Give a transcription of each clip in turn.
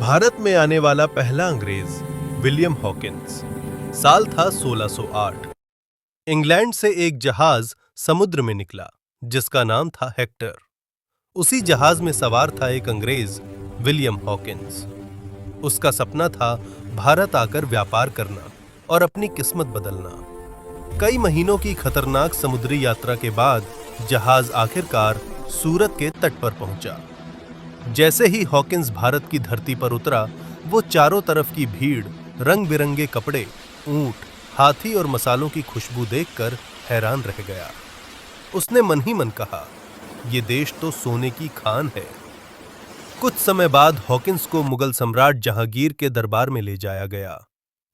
भारत में आने वाला पहला अंग्रेज विलियम हॉकिंस। साल था 1608। इंग्लैंड से एक जहाज समुद्र में निकला जिसका नाम था हेक्टर। उसी जहाज में सवार था एक अंग्रेज विलियम हॉकिंस। उसका सपना था भारत आकर व्यापार करना और अपनी किस्मत बदलना। कई महीनों की खतरनाक समुद्री यात्रा के बाद जहाज आखिरकार सूरत के तट पर पहुंचा। जैसे ही हॉकिंस भारत की धरती पर उतरा, वो चारों तरफ की भीड़, रंग बिरंगे कपड़े, ऊंट, हाथी और मसालों की खुशबू देखकर हैरान रह गया। उसने मन ही मन कहा, ये देश तो सोने की खान है। कुछ समय बाद हॉकिंस को मुगल सम्राट जहांगीर के दरबार में ले जाया गया।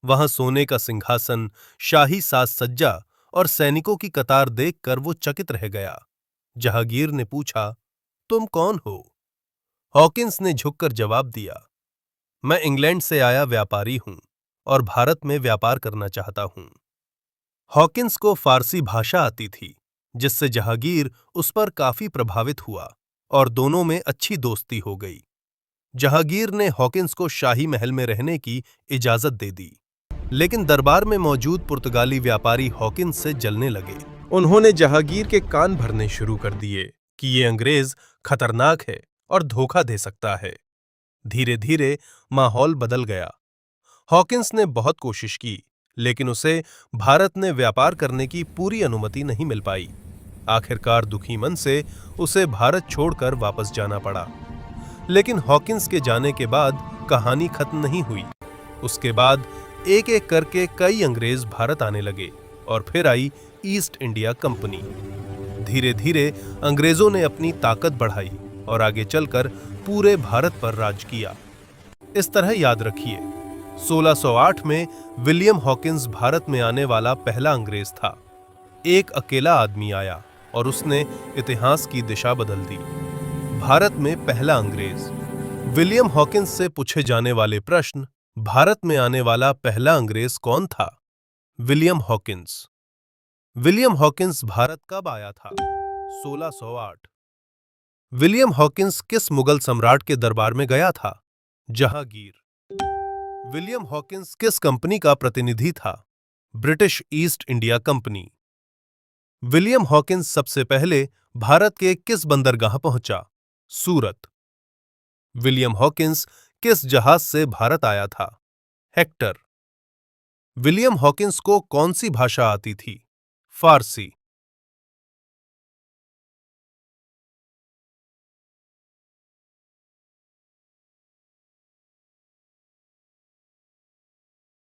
वहां सोने का सिंहासन, शाही साज सज्जा और सैनिकों की कतार देखकर वो चकित रह गया। जहांगीर ने पूछा, तुम कौन हो? हॉकिंस ने झुककर जवाब दिया, मैं इंग्लैंड से आया व्यापारी हूं और भारत में व्यापार करना चाहता हूं। हॉकिंस को फारसी भाषा आती थी, जिससे जहांगीर उस पर काफी प्रभावित हुआ और दोनों में अच्छी दोस्ती हो गई। जहांगीर ने हॉकिंस को शाही महल में रहने की इजाजत दे दी, लेकिन दरबार में मौजूद पुर्तगाली व्यापारी हॉकिंस से जलने लगे। उन्होंने जहांगीर के कान भरने शुरू कर दिए कि ये अंग्रेज खतरनाक है और धोखा दे सकता है। धीरे धीरे माहौल बदल गया। हॉकिंस ने बहुत कोशिश की, लेकिन उसे भारत में व्यापार करने की पूरी अनुमति नहीं मिल पाई। आखिरकार दुखी मन से उसे भारत छोड़कर वापस जाना पड़ा। लेकिन हॉकिंस के जाने के बाद कहानी खत्म नहीं हुई। उसके बाद एक एक करके कई अंग्रेज भारत आने लगे और फिर आई ईस्ट इंडिया कंपनी। धीरे धीरे अंग्रेजों ने अपनी ताकत बढ़ाई और आगे चलकर पूरे भारत पर राज किया। इस तरह याद रखिए, 1608 में विलियम हॉकिंस भारत में आने वाला पहला अंग्रेज था। एक अकेला आदमी आया और उसने इतिहास की दिशा बदल दी। भारत में पहला अंग्रेज। विलियम हॉकिंस से पूछे जाने वाले प्रश्न: भारत में आने वाला पहला अंग्रेज कौन था? William Hawkins. William Hawkins Bharat कब आया था? 1608। विलियम हॉकिंस किस मुगल सम्राट के दरबार में गया था? जहांगीर। विलियम हॉकिंस किस कंपनी का प्रतिनिधि था? British east India company. William Hawkins सबसे पहले भारत के किस बंदरगाह पहुंचा? सूरत। विलियम हॉकिंस किस जहाज से भारत आया था? हेक्टर। विलियम हॉकिंस को कौन सी भाषा आती थी? फारसी।